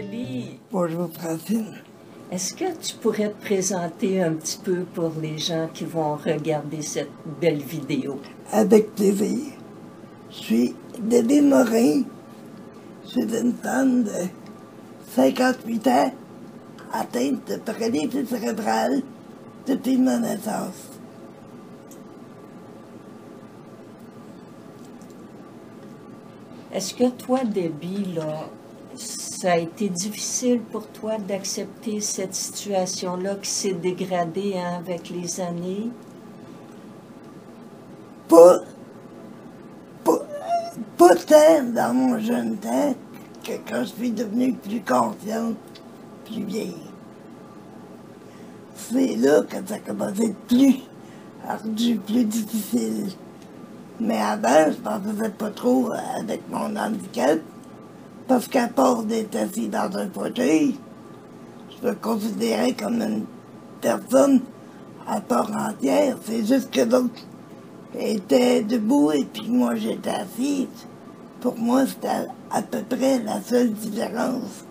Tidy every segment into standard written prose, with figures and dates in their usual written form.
Debbie. Bonjour, Francine. Est-ce que tu pourrais te présenter un petit peu pour les gens qui vont regarder cette belle vidéo? Avec plaisir. Je suis Debbie Morin. Je suis une femme de 58 ans, atteinte de paralysie cérébrale depuis ma naissance. Est-ce que toi, Debbie, là, ça a été difficile pour toi d'accepter cette situation-là qui s'est dégradée avec les années? Pas tant dans mon jeune temps que quand je suis devenue plus consciente, plus vieille. C'est là que ça commence à être plus ardu, plus difficile. Mais avant, je m'en faisais pas trop avec mon handicap, parce qu'à part d'être assis dans un fauteuil, je me considérais comme une personne à part entière. C'est juste que l'autre était debout et puis moi j'étais assise. Pour moi, c'était à peu près la seule différence.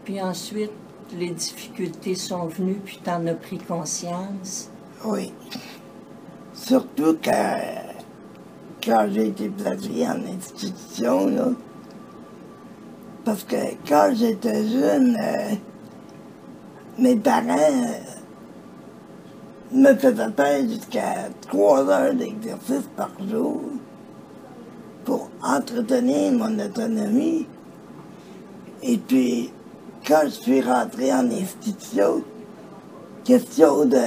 Puis ensuite, les difficultés sont venues, puis tu en as pris conscience. Oui. Surtout quand j'ai été placée en institution, là. Parce que quand j'étais jeune, mes parents me faisaient faire jusqu'à 3 heures d'exercice par jour pour entretenir mon autonomie. Et puis, quand je suis rentrée en institution, question de,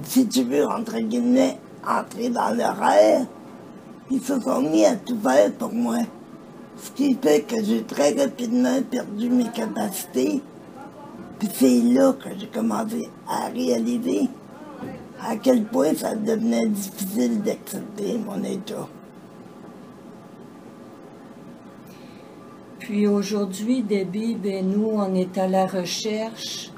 si tu veux, entre guillemets, entrer dans l'horaire, ils se sont mis à tout faire pour moi. Ce qui fait que j'ai très rapidement perdu mes capacités. Puis c'est là que j'ai commencé à réaliser à quel point ça devenait difficile d'accepter mon état. Puis aujourd'hui, Debbie, ben nous, on est à la recherche.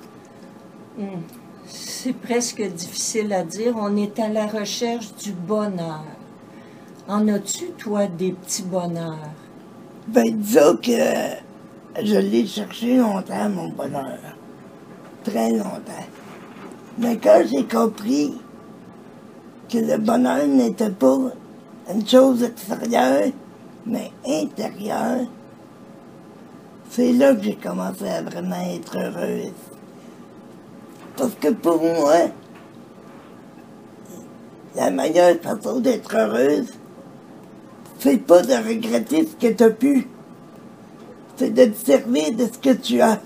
C'est presque difficile à dire. On est à la recherche du bonheur. En as-tu, toi, des petits bonheurs? Ben, disons que je l'ai cherché longtemps, mon bonheur. Très longtemps. Mais quand j'ai compris que le bonheur n'était pas une chose extérieure, mais intérieure, c'est là que j'ai commencé à vraiment être heureuse. Parce que pour moi, la meilleure façon d'être heureuse, c'est pas de regretter ce que tu as pu. C'est de te servir de ce que tu as.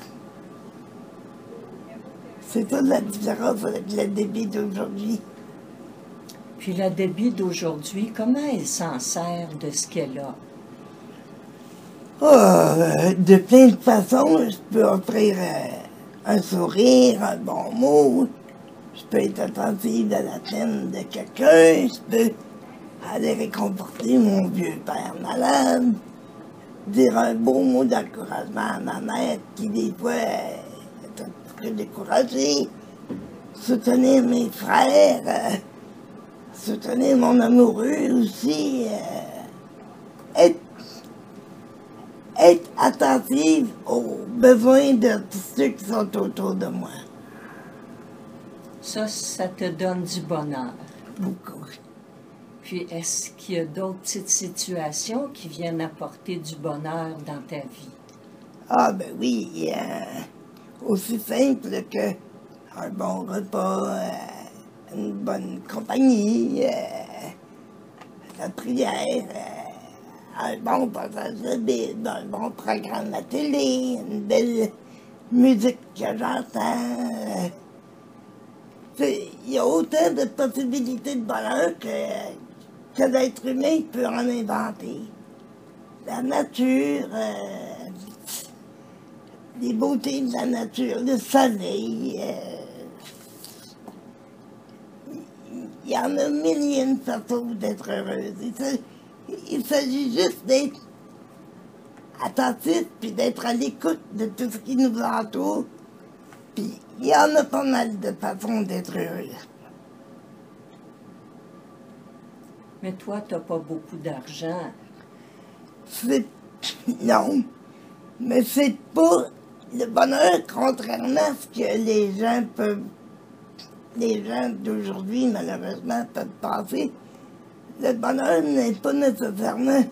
C'est ça la différence avec la Debbie d'aujourd'hui. Puis la Debbie d'aujourd'hui, comment elle s'en sert de ce qu'elle a? De plein de façons, je peux offrir un sourire, un bon mot. Je peux être attentive à la peine de quelqu'un. Je peux aller réconforter mon vieux père malade. Dire un beau mot d'encouragement à ma mère qui, des fois, est un petit peu découragée. Soutenir mes frères. Soutenir mon amoureux aussi. Être attentive aux besoins de tous ceux qui sont autour de moi. Ça te donne du bonheur. Beaucoup. Puis est-ce qu'il y a d'autres petites situations qui viennent apporter du bonheur dans ta vie? Ah ben oui, aussi simple que un bon repas, une bonne compagnie, la prière, un bon passage de Bible, un bon programme à télé, une belle musique que j'entends. Il y a autant de possibilités de bonheur que l'être humain peut en inventer. La nature, les beautés de la nature, le soleil. Il y en a mille et une façons d'être heureuse. Il s'agit juste d'être attentif puis d'être à l'écoute de tout ce qui nous entoure. Puis il y en a pas mal de façons d'être heureux. Mais toi, tu n'as pas beaucoup d'argent. c'est... Non. Mais c'est pas le bonheur, contrairement à ce que les gens d'aujourd'hui, malheureusement, peuvent penser. Le bonheur n'est pas nécessairement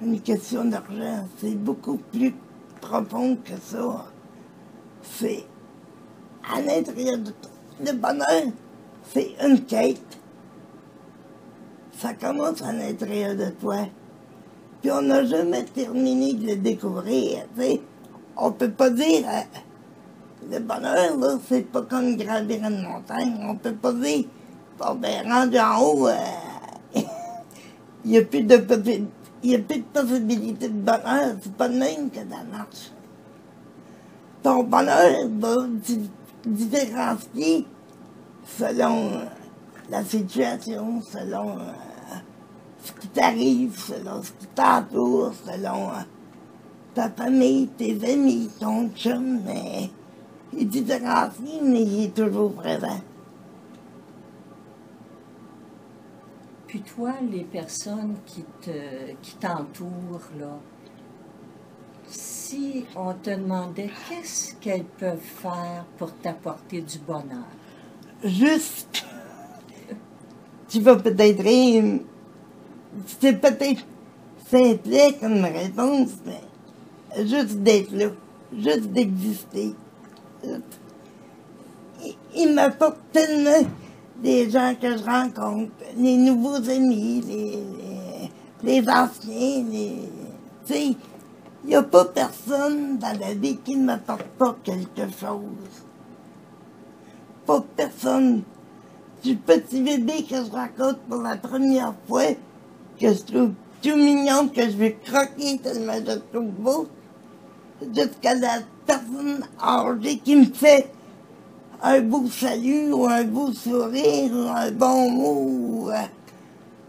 une question d'argent. C'est beaucoup plus profond que ça. C'est à l'intérieur de toi. Le bonheur, c'est une quête. Ça commence à l'intérieur de toi. Puis on n'a jamais terminé de le découvrir. T'sais. On peut pas dire le bonheur, là, c'est pas comme gravir une montagne. On peut pas dire, bon ben, rendu en haut, il n'y a plus de possibilité de bonheur. C'est pas de même que ça marche. Ton bonheur va différencier selon la situation, selon ce qui t'arrive, selon ce qui t'entoure, selon ta famille, tes amis, ton chum, mais il différencie, mais il est toujours présent. Puis toi, les personnes qui t'entourent, là, si on te demandait qu'est-ce qu'elles peuvent faire pour t'apporter du bonheur? Juste, tu vas peut-être rire, c'est peut-être simple comme réponse, mais juste d'être là, juste d'exister. Il m'apporte tellement des gens que je rencontre, les nouveaux amis, les anciens, tu sais, il n'y a pas personne dans la vie qui ne m'apporte pas quelque chose. Pas personne. Du petit bébé que je rencontre pour la première fois, que je trouve tout mignon, que je vais croquer tellement je le trouve beau, jusqu'à la personne âgée qui me fait un beau salut, ou un beau sourire, ou un bon mot, ou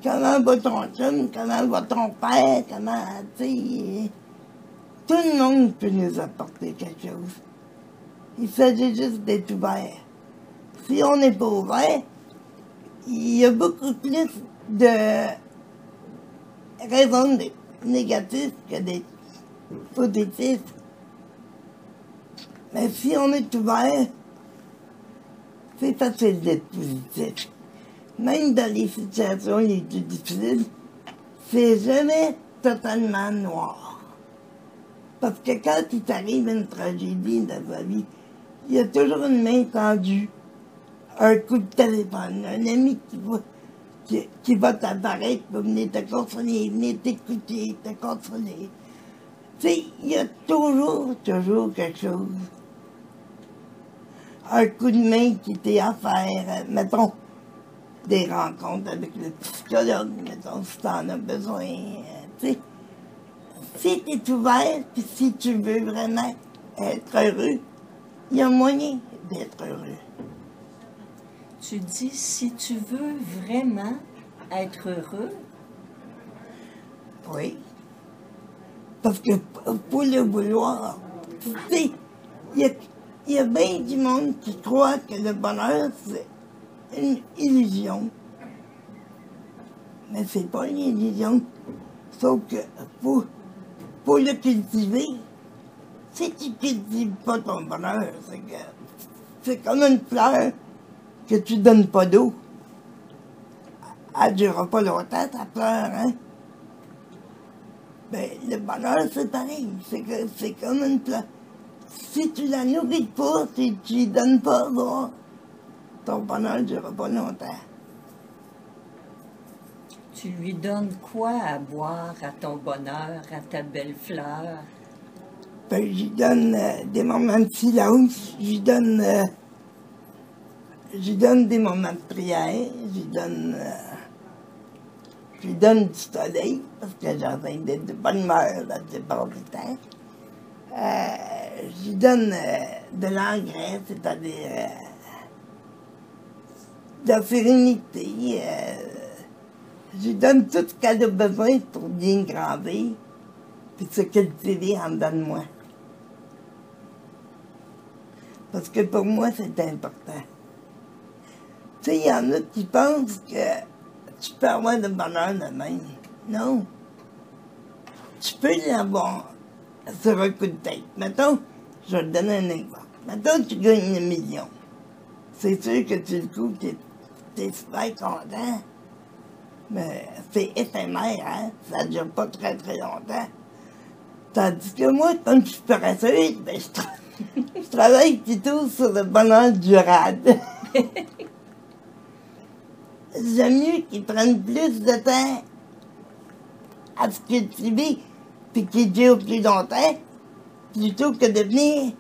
comment va ton chum, comment va ton père, comment, tu sais, tout le monde peut nous apporter quelque chose. Il s'agit juste d'être ouvert. Si on n'est pas ouvert, il y a beaucoup plus de raisons d'être négatifs que d'être positifs. Mais si on est ouvert, c'est facile d'être positif. Même dans les situations les plus difficiles, c'est jamais totalement noir. Parce que quand il t'arrive une tragédie dans ta vie, il y a toujours une main tendue, un coup de téléphone, un ami qui va t'apparaître pour venir te consoler, venir t'écouter, te consoler. Tu sais, il y a toujours quelque chose. Un coup de main qui t'est à faire, mettons, des rencontres avec le psychologue, mettons, si t'en as besoin, tu sais. Si t'es ouvert, puis si tu veux vraiment être heureux, il y a moyen d'être heureux. Tu dis, si tu veux vraiment être heureux? Oui. Parce que pour le vouloir, tu sais, il y a bien du monde qui croit que le bonheur, c'est une illusion. Mais c'est pas une illusion. Sauf que pour le cultiver, si tu cultives pas ton bonheur, c'est comme une fleur que tu donnes pas d'eau. Elle ne durera pas longtemps, ta fleur, hein? Ben, le bonheur, c'est pareil. C'est comme une fleur. Si tu la nourris pas, si tu lui donnes pas à boire, ton bonheur ne durera pas longtemps. Tu lui donnes quoi à boire à ton bonheur, à ta belle fleur? Ben, je lui donne des moments de silence, je lui donne des moments de prière, je lui donne du soleil, parce que j'essaie d'être de bonne humeur la plupart du temps. Je lui donne de l'engrais, c'est-à-dire de la sérénité. Je lui donne tout ce qu'elle a besoin pour bien grandir, puis se cultiver en dedans de moi. Parce que pour moi, c'est important. Tu sais, il y en a qui pensent que tu peux avoir le bonheur de même. Non. tu peux l'avoir sur un coup de tête. Mettons, je vais te donner un exemple. Mettons, tu gagnes 1 million. C'est sûr que tu le trouves, t'es super content. Mais c'est éphémère, hein? Ça ne dure pas très très longtemps. Tandis que moi, comme je suis paresseuse, ben, je travaille plutôt sur le bonheur durable. J'aime mieux qu'ils prennent plus de temps à se cultiver puis qu'ils durent plus longtemps plutôt que de venir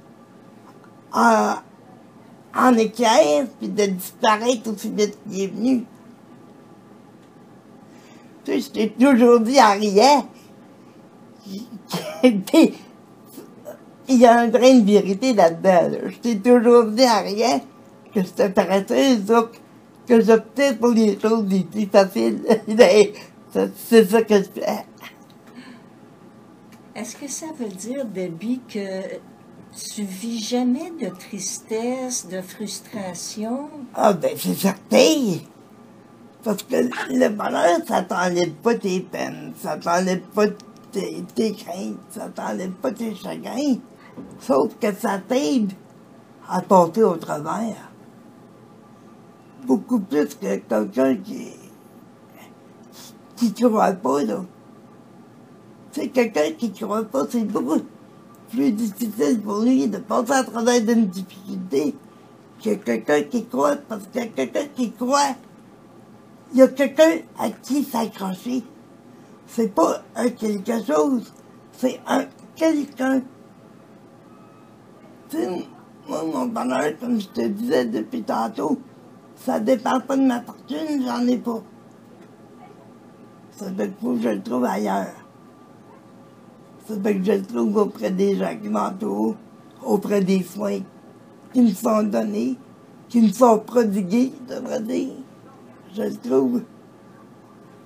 en éclair puis de disparaître aussi vite qu'il est venu. Tu sais, je t'ai toujours dit en riant il y a un grain de vérité là-dedans. Là. Je t'ai toujours dit en riant que j'étais paresseuse, donc que j'optais pour les choses les plus faciles. C'est ça que je fais. Est-ce que ça veut dire, Debbie, que tu vis jamais de tristesse, de frustration? Ah ben c'est certain. Parce que le bonheur, ça t'enlève pas tes peines, ça t'enlève pas tes craintes, ça t'enlève pas tes chagrins. Sauf que ça t'aide à passer au travers. Beaucoup plus que quelqu'un qui croit pas, là. Tu sais, quelqu'un qui croit pas, c'est beaucoup plus difficile pour lui de passer à travers d'une difficulté que quelqu'un qui croit, parce que quelqu'un qui croit, il y a quelqu'un à qui s'accrocher. C'est pas un quelque chose, c'est un quelqu'un. Tu sais, moi, mon bonheur, comme je te disais depuis tantôt, ça dépend pas de ma fortune, j'en ai pas. Ça fait que faut que je le trouve ailleurs. Ça fait que je le trouve auprès des gens qui m'entourent, auprès des soins qui me sont donnés, qui me sont prodigués, je devrais dire. Je le trouve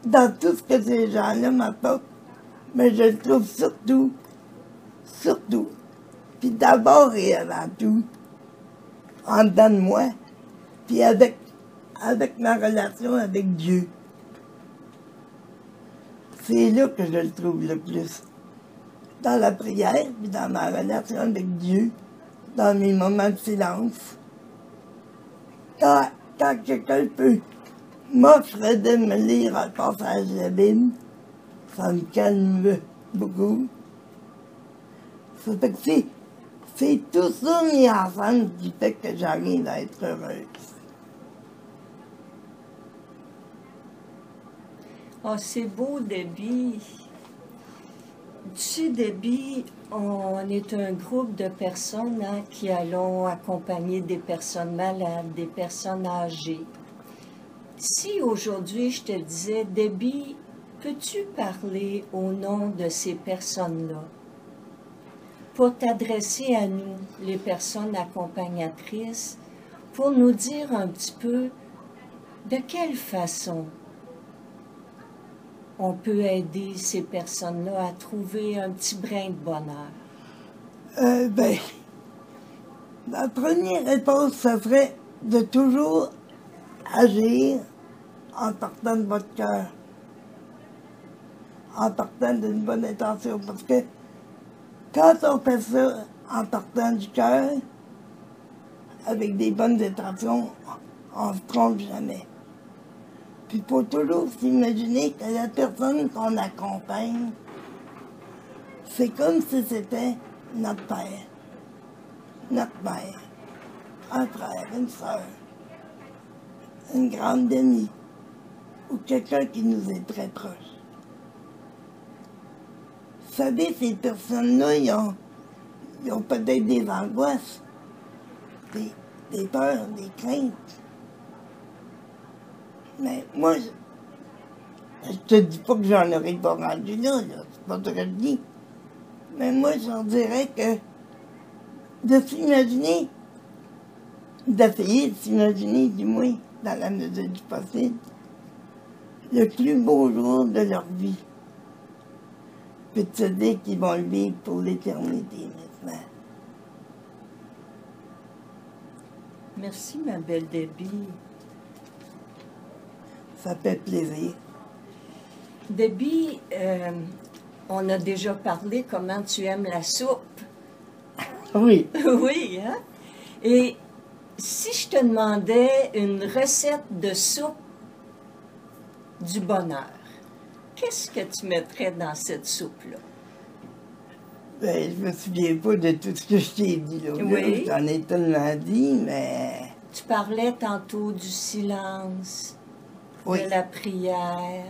dans tout ce que ces gens-là m'apportent, mais je le trouve surtout, puis d'abord et avant tout, en dedans de moi, puis avec ma relation avec Dieu. C'est là que je le trouve le plus. Dans la prière, puis dans ma relation avec Dieu, dans mes moments de silence. Quand quelqu'un peut m'offrir de me lire un passage de la Bible, ça me calme beaucoup. Ça fait que c'est tout ça mis ensemble qui fait que j'arrive à être heureuse. Oh, c'est beau, Debbie. Tu sais, Debbie, on est un groupe de personnes qui allons accompagner des personnes malades, des personnes âgées. Si aujourd'hui je te disais, Debbie, peux-tu parler au nom de ces personnes-là pour t'adresser à nous, les personnes accompagnatrices, pour nous dire un petit peu de quelle façon on peut aider ces personnes-là à trouver un petit brin de bonheur? Ben, la première réponse, ça serait de toujours agir en partant de votre cœur, en partant d'une bonne intention. Parce que quand on fait ça en partant du cœur, avec des bonnes intentions, on ne se trompe jamais. Puis il faut toujours s'imaginer que la personne qu'on accompagne, c'est comme si c'était notre père, notre mère, un frère, une soeur, une grande amie, ou quelqu'un qui nous est très proche. Vous savez, ces personnes-là, ils ont peut-être des angoisses, des peurs, des craintes. Mais moi, je te dis pas que j'en aurais pas rendu là, c'est pas ce que je dis. Mais moi, je leur dirais que de s'imaginer, d'essayer de s'imaginer, du moins, dans la mesure du possible, le plus beau jour de leur vie. Puis de se dire qu'ils vont le vivre pour l'éternité maintenant. Merci, ma belle Debbie. Ça fait plaisir. Debbie, on a déjà parlé comment tu aimes la soupe. Oui. Oui, hein? Et si je te demandais une recette de soupe du bonheur, qu'est-ce que tu mettrais dans cette soupe-là? Ben, je me souviens pas de tout ce que je t'ai dit là. Oui. J'en ai tellement dit, mais... Tu parlais tantôt du silence, Oui. de la prière.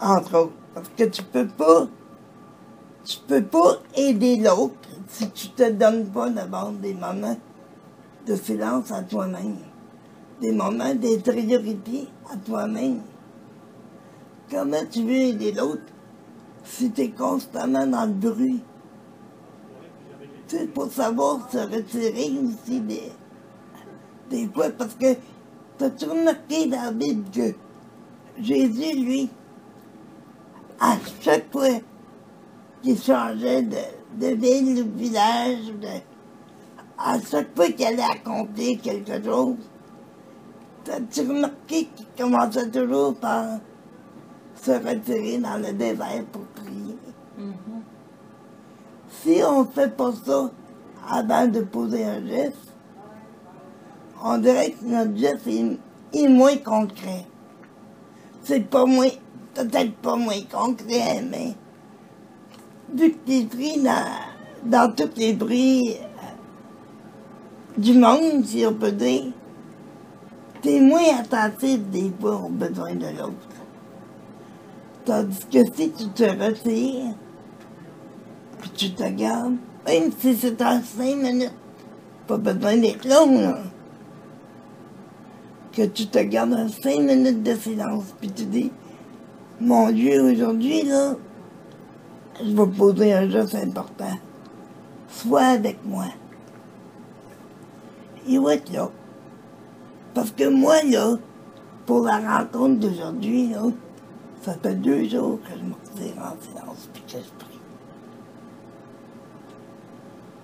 Entre autres. Parce que tu peux pas aider l'autre si tu te donnes pas d'abord des moments de silence à toi-même. Des moments d'intériorité à toi-même. Comment tu veux aider l'autre si tu es constamment dans le bruit? Tu sais, pour savoir se retirer aussi des fois, parce que t'as-tu remarqué dans la Bible que Jésus, lui, à chaque fois qu'il changeait de ville ou de village, à chaque fois qu'il allait accomplir quelque chose, t'as-tu remarqué qu'il commençait toujours par se retirer dans le désert pour prier? Mhm. Si on ne fait pas ça avant de poser un geste, on dirait que notre geste est moins concret. C'est pas moins, peut-être pas moins concret, mais vu que tu es pris dans tous les bruits du monde, si on peut dire, tu es moins attentif des fois aux besoins de l'autre. Tandis que si tu te retires, puis tu te gardes, même si c'est en 5 minutes, pas besoin d'être long, là. Que tu te gardes en 5 minutes de silence, puis tu dis, mon Dieu, aujourd'hui, là, je vais poser un geste important. Sois avec moi. Il va être là. Parce que moi, là, pour la rencontre d'aujourd'hui, là, ça fait 2 jours que je me retire en silence, puis que je prie.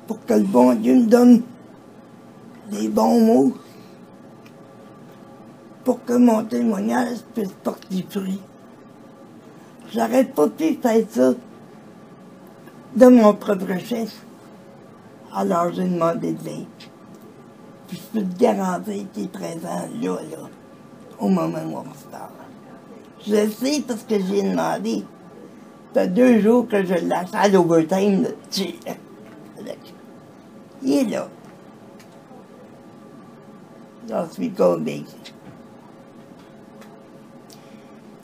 Pour que le bon Dieu me donne les bons mots, pour que mon témoignage puisse porter fruit. J'aurais pas pu faire ça de mon propre chef. Alors j'ai demandé de l'aide. Puis je peux te garantir qu'il est présent là, au moment où on se parle. Je le sais parce que j'ai demandé. Ça fait 2 jours que je lâche à l'overtime là-dessus. Il est là. J'en suis convaincu.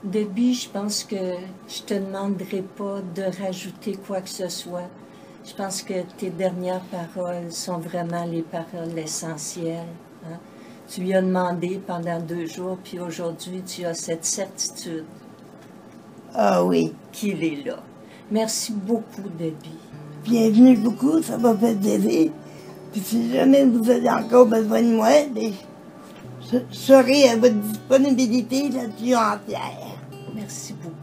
Debbie, je pense que je te demanderai pas de rajouter quoi que ce soit. Je pense que tes dernières paroles sont vraiment les paroles essentielles. Hein? Tu lui as demandé pendant 2 jours, puis aujourd'hui, tu as cette certitude Ah oui. qu'il est là. Merci beaucoup, Debbie. Bienvenue beaucoup, ça m'a fait plaisir. Puis si jamais vous avez encore besoin de moi, ben, je serai à votre disponibilité là-dessus entière. Merci beaucoup.